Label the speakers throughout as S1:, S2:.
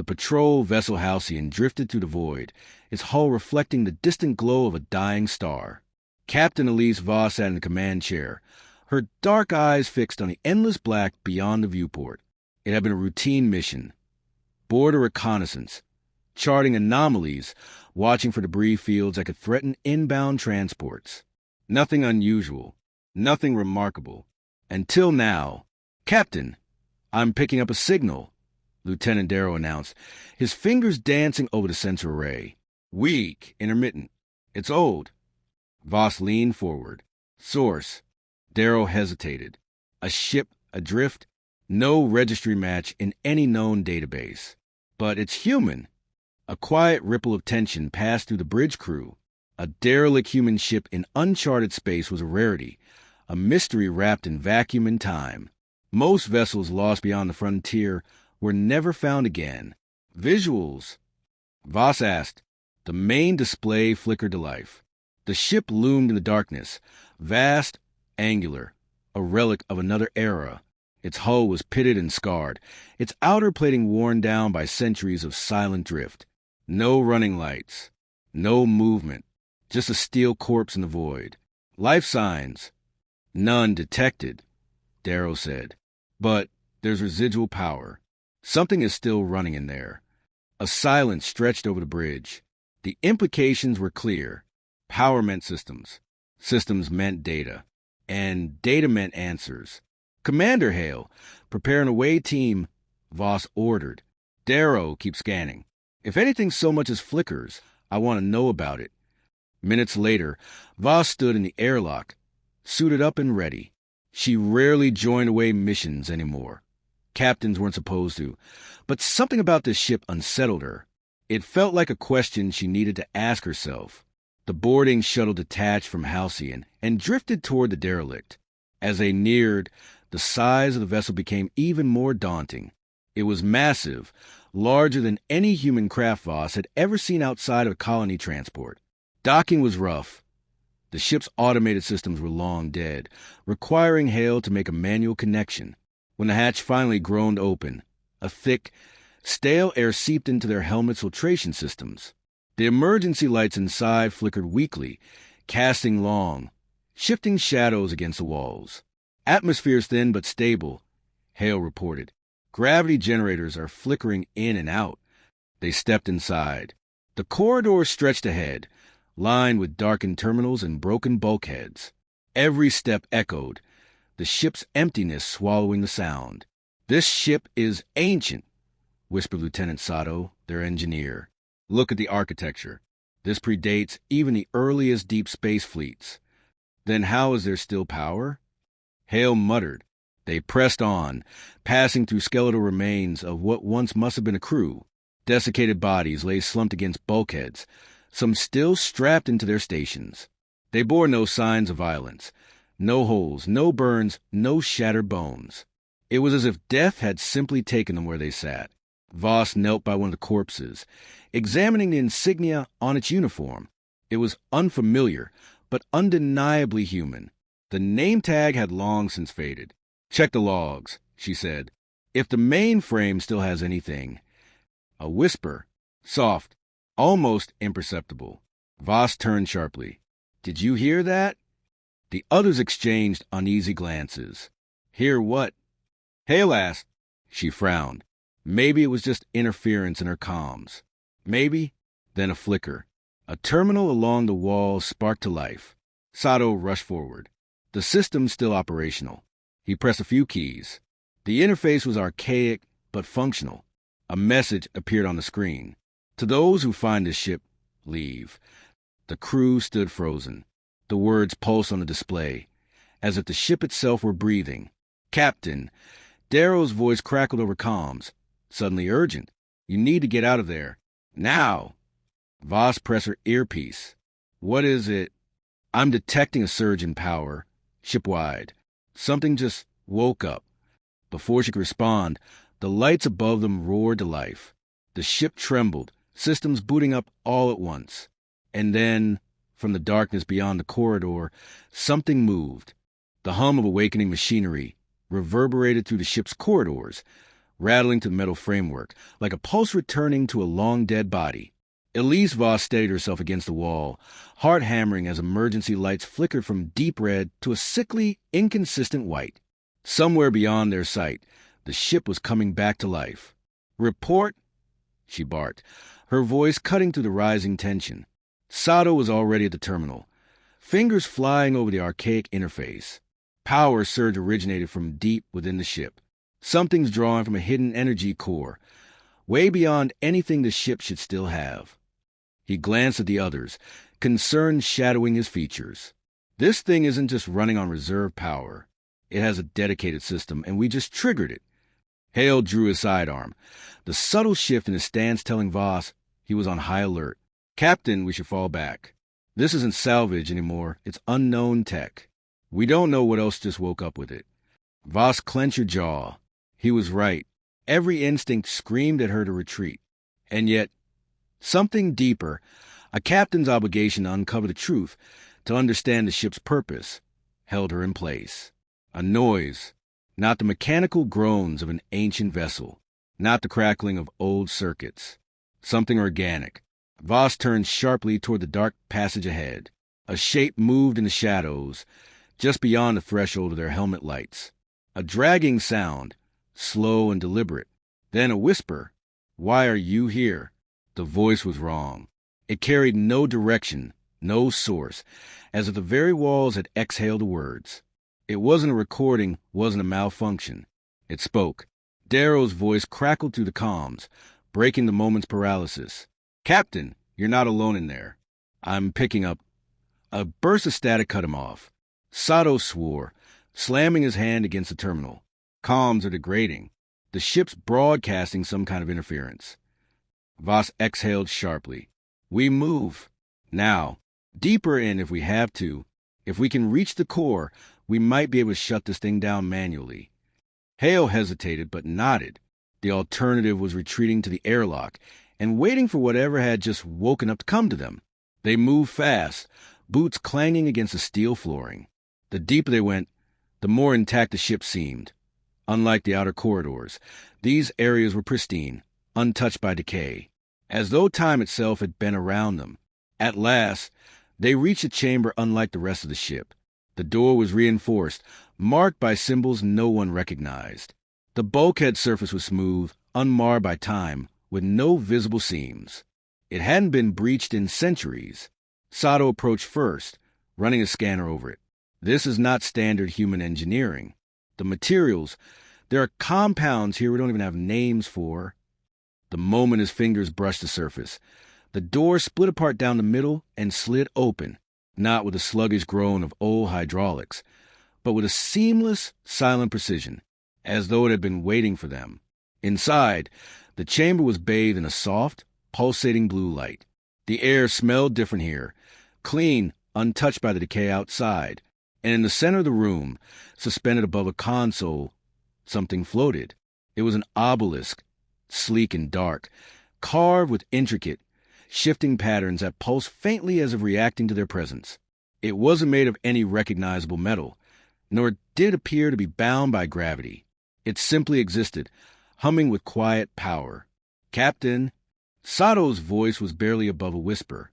S1: The patrol vessel Halcyon drifted through the void, its hull reflecting the distant glow of a dying star. Captain Elise Voss sat in the command chair, her dark eyes fixed on the endless black beyond the viewport. It had been a routine mission. Border reconnaissance, charting anomalies, watching for debris fields that could threaten inbound transports. Nothing unusual, nothing remarkable. Until now. "Captain, I'm picking up a signal," Lieutenant Darrow announced, his fingers dancing over the sensor array. "Weak, intermittent. It's old." Voss leaned forward. "Source." Darrow hesitated. "A ship adrift? No registry match in any known database. But it's human." A quiet ripple of tension passed through the bridge crew. A derelict human ship in uncharted space was a rarity, a mystery wrapped in vacuum and time. Most vessels lost beyond the frontier were never found again. "Visuals?" Voss asked. The main display flickered to life. The ship loomed in the darkness, vast, angular, a relic of another era. Its hull was pitted and scarred, its outer plating worn down by centuries of silent drift. No running lights, no movement, just a steel corpse in the void. "Life signs?" "None detected," Darrow said. "But there's residual power. Something is still running in there." A silence stretched over the bridge. The implications were clear. Power meant systems. Systems meant data. And data meant answers. "Commander Hale, prepare an away team," Voss ordered. "Darrow, keep scanning. If anything so much as flickers, I want to know about it." Minutes later, Voss stood in the airlock, suited up and ready. She rarely joined away missions anymore. Captains weren't supposed to. But something about this ship unsettled her. It felt like a question she needed to ask herself. The boarding shuttle detached from Halcyon and drifted toward the derelict. As they neared, the size of the vessel became even more daunting. It was massive, larger than any human craft Voss had ever seen outside of a colony transport. Docking was rough. The ship's automated systems were long dead, requiring Hale to make a manual connection. When the hatch finally groaned open, a thick, stale air seeped into their helmet's filtration systems. The emergency lights inside flickered weakly, casting long, shifting shadows against the walls. "Atmosphere's thin but stable," Hale reported. "Gravity generators are flickering in and out." They stepped inside. The corridor stretched ahead, lined with darkened terminals and broken bulkheads. Every step echoed, the ship's emptiness swallowing the sound. "This ship is ancient," whispered Lieutenant Sato, their engineer. "Look at the architecture. This predates even the earliest deep space fleets. Then how is there still power?" Hale muttered. They pressed on, passing through skeletal remains of what once must have been a crew. Desiccated bodies lay slumped against bulkheads, some still strapped into their stations. They bore no signs of violence. No holes, no burns, no shattered bones. It was as if death had simply taken them where they sat. Voss knelt by one of the corpses, examining the insignia on its uniform. It was unfamiliar, but undeniably human. The name tag had long since faded. "Check the logs," she said. "If the mainframe still has anything." A whisper, soft, almost imperceptible. Voss turned sharply. "Did you hear that?" The others exchanged uneasy glances. "Hear what?" Hale asked. She frowned. Maybe it was just interference in her comms. Maybe. Then a flicker. A terminal along the wall sparked to life. Sato rushed forward. The system still operational. He pressed a few keys. The interface was archaic but functional. A message appeared on the screen. "To those who find this ship, leave." The crew stood frozen. The words pulsed on the display, as if the ship itself were breathing. "Captain," Darrow's voice crackled over comms, suddenly urgent. "You need to get out of there. Now!" Voss pressed her earpiece. "What is it?" "I'm detecting a surge in power, shipwide. Something just woke up." Before she could respond, the lights above them roared to life. The ship trembled, systems booting up all at once. And then, from the darkness beyond the corridor, something moved. The hum of awakening machinery reverberated through the ship's corridors, rattling to the metal framework, like a pulse returning to a long-dead body. Elise Voss steadied herself against the wall, heart hammering as emergency lights flickered from deep red to a sickly, inconsistent white. Somewhere beyond their sight, the ship was coming back to life. "Report," she barked, her voice cutting through the rising tension. Sato was already at the terminal, fingers flying over the archaic interface. Power surge originated from deep within the ship. Something's drawing from a hidden energy core, way beyond anything the ship should still have. He glanced at the others, concern shadowing his features. This thing isn't just running on reserve power. It has a dedicated system, and we just triggered it. Hale drew his sidearm, the subtle shift in his stance telling Voss he was on high alert. "Captain, we should fall back. This isn't salvage anymore. It's unknown tech. We don't know what else just woke up with it." Voss clenched her jaw. He was right. Every instinct screamed at her to retreat. And yet, something deeper, a captain's obligation to uncover the truth, to understand the ship's purpose, held her in place. A noise, not the mechanical groans of an ancient vessel, not the crackling of old circuits. Something organic. Voss turned sharply toward the dark passage ahead. A shape moved in the shadows, just beyond the threshold of their helmet lights. A dragging sound, slow and deliberate. Then a whisper. "Why are you here?" The voice was wrong. It carried no direction, no source, as if the very walls had exhaled the words. It wasn't a recording, wasn't a malfunction. It spoke. Darrow's voice crackled through the comms, breaking the moment's paralysis. "Captain, you're not alone in there. I'm picking up." A burst of static cut him off. Sato swore, slamming his hand against the terminal. Comms are degrading. The ship's broadcasting some kind of interference. Voss exhaled sharply. "We move. Now. Deeper in if we have to. If we can reach the core, we might be able to shut this thing down manually." Hale hesitated, but nodded. The alternative was retreating to the airlock and waiting for whatever had just woken up to come to them. They moved fast, boots clanging against the steel flooring. The deeper they went, the more intact the ship seemed. Unlike the outer corridors, these areas were pristine, untouched by decay, as though time itself had been around them. At last, they reached a chamber unlike the rest of the ship. The door was reinforced, marked by symbols no one recognized. The bulkhead surface was smooth, unmarred by time, with no visible seams. It hadn't been breached in centuries. Sato approached first, running a scanner over it. This is not standard human engineering. The materials, there are compounds here we don't even have names for. The moment his fingers brushed the surface, the door split apart down the middle and slid open, not with a sluggish groan of old hydraulics, but with a seamless, silent precision, as though it had been waiting for them. Inside, the chamber was bathed in a soft, pulsating blue light. The air smelled different here, clean, untouched by the decay outside. And in the center of the room, suspended above a console, something floated. It was an obelisk, sleek and dark, carved with intricate, shifting patterns that pulsed faintly as if reacting to their presence. It wasn't made of any recognizable metal, nor did it appear to be bound by gravity. It simply existed, humming with quiet power. "Captain," Sato's voice was barely above a whisper.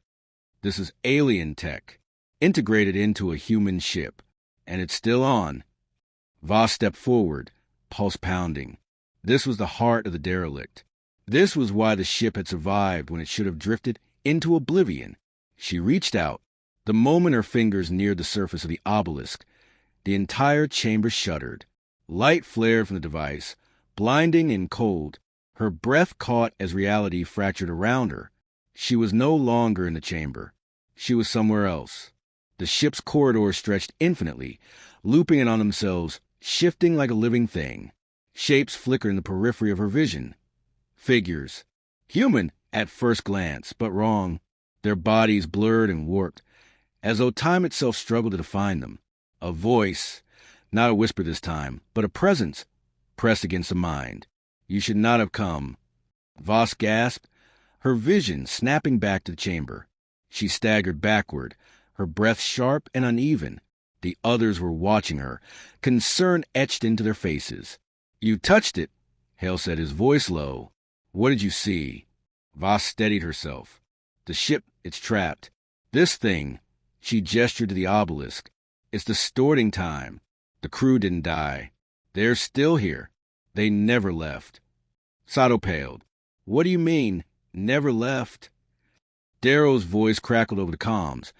S1: "This is alien tech, integrated into a human ship, and it's still on." Voss stepped forward, pulse pounding. This was the heart of the derelict. This was why the ship had survived when it should have drifted into oblivion. She reached out. The moment her fingers neared the surface of the obelisk, the entire chamber shuddered. Light flared from the device, blinding and cold. Her breath caught as reality fractured around her. She was no longer in the chamber. She was somewhere else. The ship's corridors stretched infinitely, looping in on themselves, shifting like a living thing. Shapes flickered in the periphery of her vision. Figures. Human at first glance, but wrong. Their bodies blurred and warped, as though time itself struggled to define them. A voice, not a whisper this time, but a presence, pressed against the mind. "You should not have come." Voss gasped, her vision snapping back to the chamber. She staggered backward, her breath sharp and uneven. The others were watching her, concern etched into their faces. "You touched it," Hale said, his voice low. What did you see? Voss steadied herself. The ship, it's trapped. This thing, she gestured to the obelisk, it's distorting time. The crew didn't die. They're still here. They never left. Sato paled. What do you mean, never left? Darrow's voice crackled over the comms,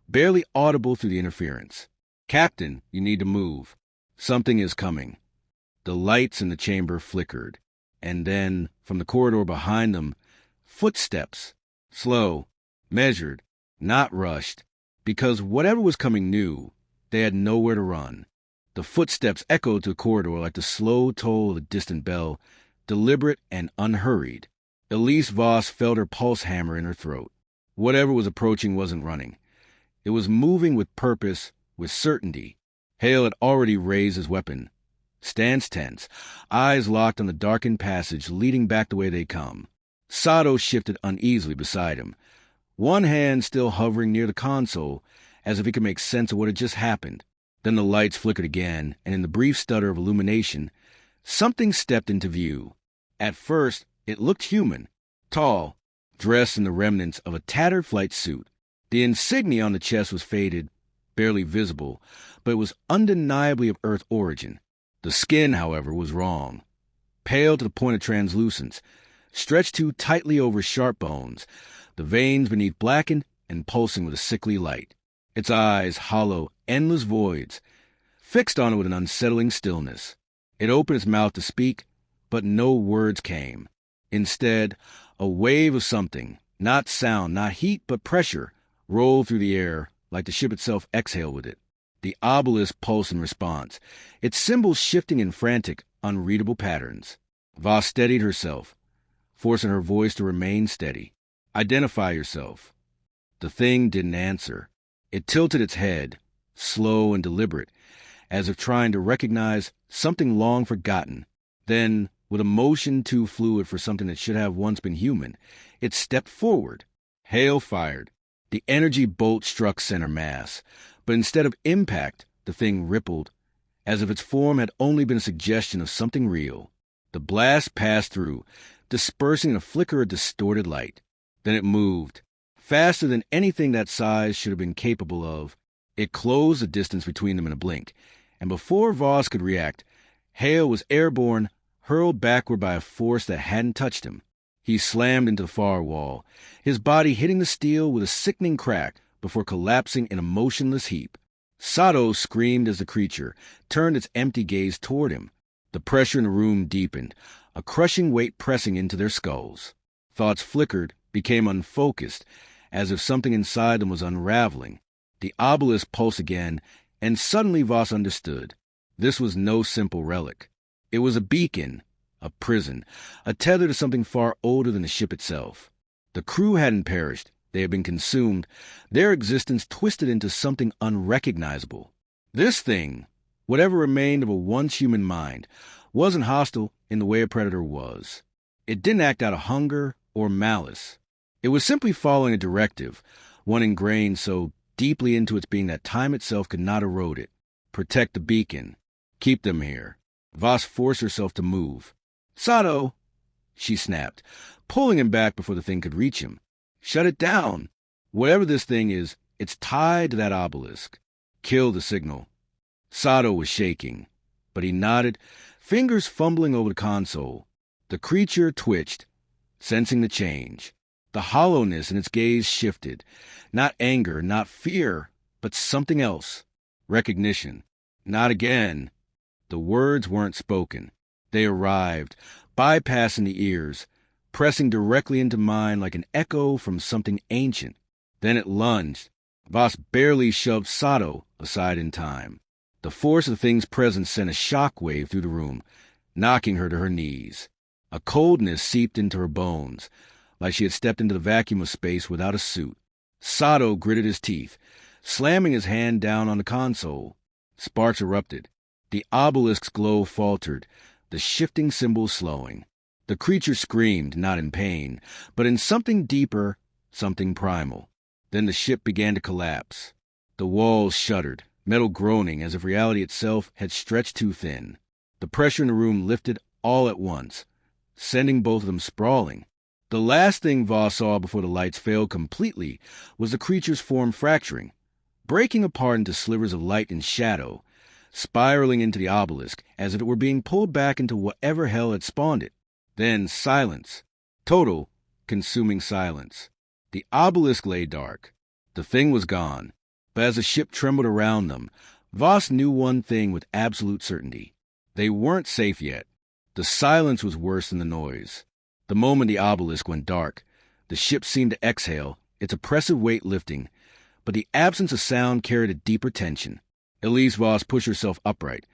S1: barely audible through the interference. Captain, you need to move. Something is coming. The lights in the chamber flickered, and then, from the corridor behind them, footsteps. Slow, measured, not rushed, because whatever was coming knew they had nowhere to run. The footsteps echoed through the corridor like the slow toll of a distant bell, deliberate and unhurried. Elise Voss felt her pulse hammer in her throat. Whatever was approaching wasn't running. It was moving with purpose, with certainty. Hale had already raised his weapon. Stance tense, eyes locked on the darkened passage leading back the way they'd come. Sato shifted uneasily beside him, one hand still hovering near the console, as if he could make sense of what had just happened. Then the lights flickered again, and in the brief stutter of illumination, something stepped into view. At first, it looked human, tall, dressed in the remnants of a tattered flight suit. The insignia on the chest was faded, barely visible, but it was undeniably of Earth origin. The skin, however, was wrong. Pale to the point of translucence, stretched too tightly over sharp bones, the veins beneath blackened and pulsing with a sickly light. Its eyes, hollow, endless voids, fixed on it with an unsettling stillness. It opened its mouth to speak, but no words came. Instead, a wave of something, not sound, not heat, but pressure, rolled through the air like the ship itself exhaled with it. The obelisk pulsed in response, its symbols shifting in frantic, unreadable patterns. Voss steadied herself, forcing her voice to remain steady. Identify yourself. The thing didn't answer. It tilted its head, slow and deliberate, as if trying to recognize something long forgotten. Then, with a motion too fluid for something that should have once been human, it stepped forward. Hale fired. The energy bolt struck center mass, but instead of impact, the thing rippled, as if its form had only been a suggestion of something real. The blast passed through, dispersing in a flicker of distorted light. Then it moved, faster than anything that size should have been capable of. It closed the distance between them in a blink, and before Voss could react, Hale was airborne, hurled backward by a force that hadn't touched him. He slammed into the far wall, his body hitting the steel with a sickening crack before collapsing in a motionless heap. Sato screamed as the creature turned its empty gaze toward him. The pressure in the room deepened, a crushing weight pressing into their skulls. Thoughts flickered, became unfocused, as if something inside them was unraveling. The obelisk pulsed again, and suddenly Voss understood. This was no simple relic. It was a beacon, a prison, a tether to something far older than the ship itself. The crew hadn't perished. They had been consumed, their existence twisted into something unrecognizable. This thing, whatever remained of a once human mind, wasn't hostile in the way a predator was. It didn't act out of hunger or malice. It was simply following a directive, one ingrained so deeply into its being that time itself could not erode it. Protect the beacon. Keep them here. Voss forced herself to move. Sato, she snapped, pulling him back before the thing could reach him. Shut it down. Whatever this thing is, it's tied to that obelisk. Kill the signal. Sato was shaking, but he nodded, fingers fumbling over the console. The creature twitched, sensing the change. The hollowness in its gaze shifted. Not anger, not fear, but something else. Recognition. Not again. The words weren't spoken. They arrived, bypassing the ears, pressing directly into mine like an echo from something ancient. Then it lunged. Voss barely shoved Sato aside in time. The force of the thing's presence sent a shock wave through the room, knocking her to her knees. A coldness seeped into her bones, like she had stepped into the vacuum of space without a suit. Sato gritted his teeth, slamming his hand down on the console. Sparks erupted. The obelisk's glow faltered, the shifting symbols slowing. The creature screamed, not in pain, but in something deeper, something primal. Then the ship began to collapse. The walls shuddered, metal groaning as if reality itself had stretched too thin. The pressure in the room lifted all at once, sending both of them sprawling. The last thing Voss saw before the lights failed completely was the creature's form fracturing, breaking apart into slivers of light and shadow, spiraling into the obelisk as if it were being pulled back into whatever hell had spawned it. Then silence. Total, consuming silence. The obelisk lay dark. The thing was gone. But as the ship trembled around them, Voss knew one thing with absolute certainty. They weren't safe yet. The silence was worse than the noise. The moment the obelisk went dark, the ship seemed to exhale, its oppressive weight lifting, but the absence of sound carried a deeper tension. Elise Voss pushed herself upright,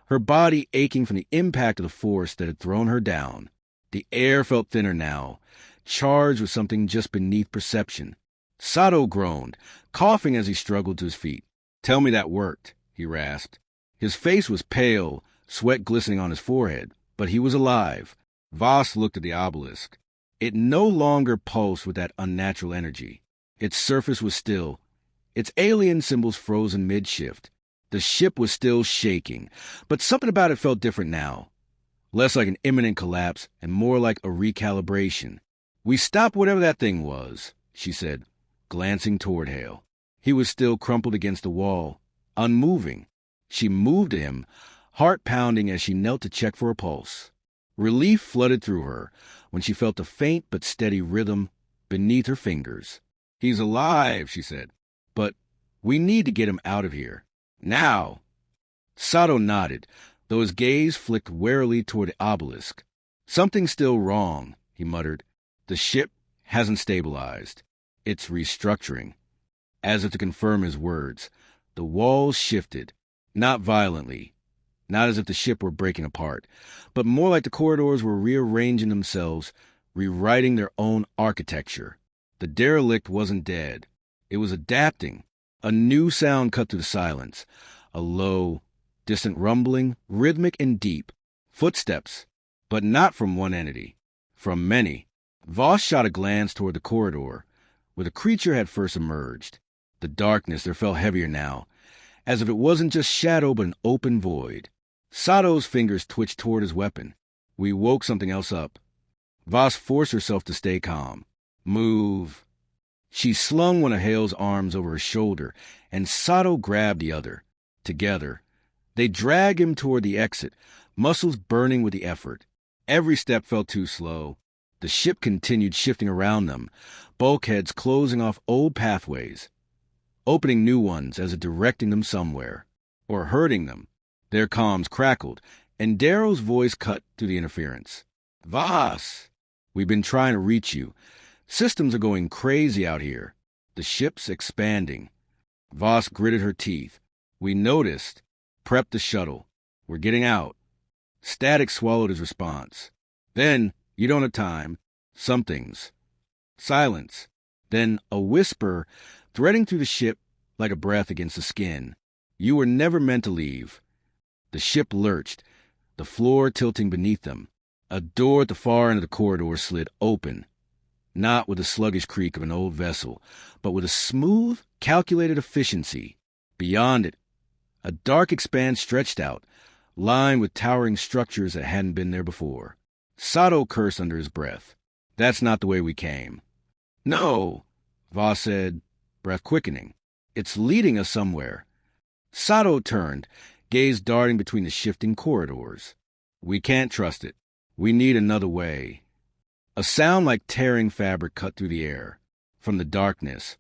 S1: her body aching from the impact of the force that had thrown her down. The air felt thinner now, charged with something just beneath perception. Sato groaned, coughing as he struggled to his feet. "Tell me that worked," he rasped. His face was pale, sweat glistening on his forehead, but he was alive. Voss looked at the obelisk. It no longer pulsed with that unnatural energy. Its surface was still, its alien symbols frozen mid-shift. The ship was still shaking, but something about it felt different now. Less like an imminent collapse and more like a recalibration. "We stopped whatever that thing was," she said, glancing toward Hale. He was still crumpled against the wall, unmoving. She moved to him, heart pounding as she knelt to check for a pulse. Relief flooded through her when she felt a faint but steady rhythm beneath her fingers. "He's alive," she said. "But we need to get him out of here. Now." Sato nodded, though his gaze flicked warily toward the obelisk. "Something's still wrong," he muttered. "The ship hasn't stabilized. It's restructuring." As if to confirm his words, the walls shifted, not violently, not as if the ship were breaking apart, but more like the corridors were rearranging themselves, rewriting their own architecture. The derelict wasn't dead. It was adapting. A new sound cut through the silence, a low, distant rumbling, rhythmic and deep. Footsteps, but not from one entity, from many. Voss shot a glance toward the corridor, where the creature had first emerged. The darkness there felt heavier now, as if it wasn't just shadow but an open void. Sato's fingers twitched toward his weapon. We woke something else up. Voss forced herself to stay calm. "Move." She slung one of Hale's arms over her shoulder, and Sato grabbed the other. Together, they dragged him toward the exit, muscles burning with the effort. Every step felt too slow. The ship continued shifting around them, bulkheads closing off old pathways, opening new ones as if directing them somewhere, or hurting them. Their comms crackled, and Darrow's voice cut through the interference. "Voss, we've been trying to reach you. Systems are going crazy out here. The ship's expanding." Voss gritted her teeth. "We noticed. Prep the shuttle. We're getting out." Static swallowed his response. "Then, you don't have time. Some things." Silence. Then a whisper, threading through the ship like a breath against the skin. "You were never meant to leave." The ship lurched, the floor tilting beneath them. A door at the far end of the corridor slid open, not with the sluggish creak of an old vessel, but with a smooth, calculated efficiency. Beyond it, a dark expanse stretched out, lined with towering structures that hadn't been there before. Sato cursed under his breath. "That's not the way we came." "No," Voss said, breath quickening. "It's leading us somewhere." Sato turned, gaze darting between the shifting corridors. "We can't trust it. We need another way." A sound like tearing fabric cut through the air. From the darkness,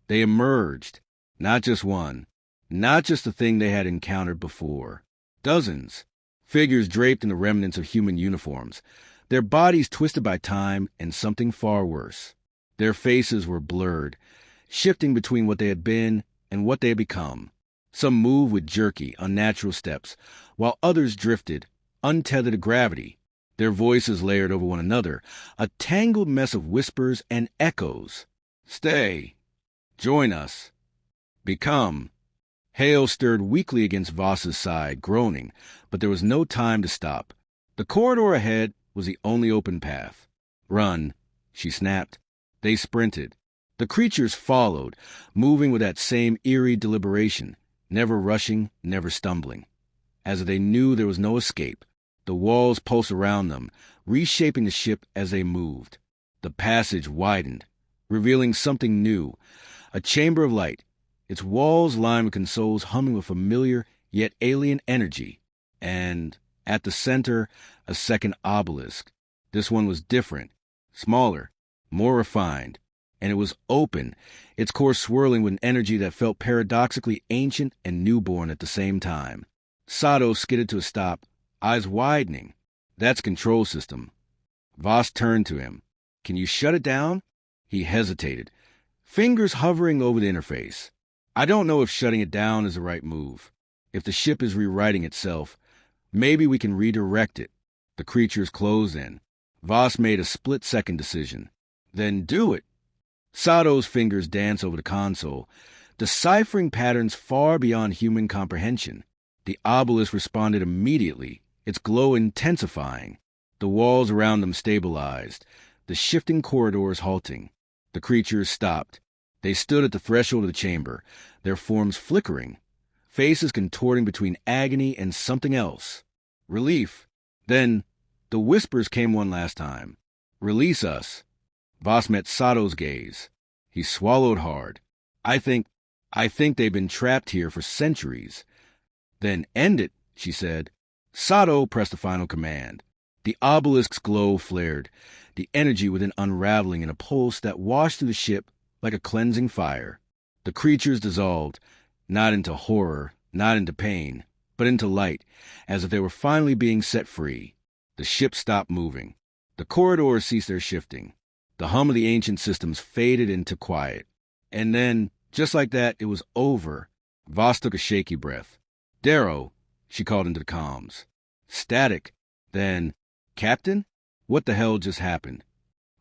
S1: they emerged. Not just one. Not just the thing they had encountered before. Dozens. Figures draped in the remnants of human uniforms. Their bodies twisted by time and something far worse. Their faces were blurred, shifting between what they had been and what they had become. Some moved with jerky, unnatural steps, while others drifted, untethered to gravity, their voices layered over one another, a tangled mess of whispers and echoes. "Stay. Join us. Become." Hale stirred weakly against Voss's side, groaning, but there was no time to stop. The corridor ahead was the only open path. "Run," she snapped. They sprinted. The creatures followed, moving with that same eerie deliberation, never rushing, never stumbling, as if they knew there was no escape. The walls pulsed around them, reshaping the ship as they moved. The passage widened, revealing something new, a chamber of light, its walls lined with consoles humming with familiar yet alien energy. And at the center, a second obelisk. This one was different, smaller, more refined, and it was open, its core swirling with an energy that felt paradoxically ancient and newborn at the same time. Sato skidded to a stop, eyes widening. That's control system. Voss turned to him. Can you shut it down? He hesitated, fingers hovering over the interface. I don't know if shutting it down is the right move. If the ship is rewriting itself, maybe we can redirect it. The creatures closed in. Voss made a split-second decision. Then do it. Sato's fingers danced over the console, deciphering patterns far beyond human comprehension. The obelisk responded immediately, its glow intensifying. The walls around them stabilized, the shifting corridors halting. The creatures stopped. They stood at the threshold of the chamber, their forms flickering, faces contorting between agony and something else. Relief. Then the whispers came one last time. Release us. Voss met Sato's gaze. He swallowed hard. I think they've been trapped here for centuries. Then end it, she said. Sato pressed the final command. The obelisk's glow flared, the energy within unraveling in a pulse that washed through the ship like a cleansing fire. The creatures dissolved, not into horror, not into pain, but into light, as if they were finally being set free. The ship stopped moving. The corridors ceased their shifting. The hum of the ancient systems faded into quiet. And then, just like that, it was over. Voss took a shaky breath. Darrow, she called into the comms. Static. Then, Captain? What the hell just happened?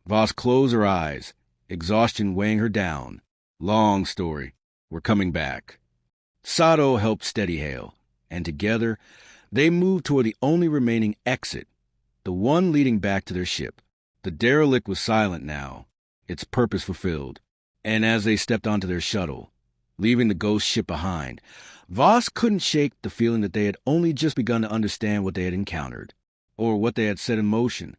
S1: Voss closed her eyes, exhaustion weighing her down. Long story. We're coming back. Sato helped steady Hale, and together, they moved toward the only remaining exit, the one leading back to their ship. The derelict was silent now, its purpose fulfilled. And as they stepped onto their shuttle, leaving the ghost ship behind, Voss couldn't shake the feeling that they had only just begun to understand what they had encountered, or what they had set in motion.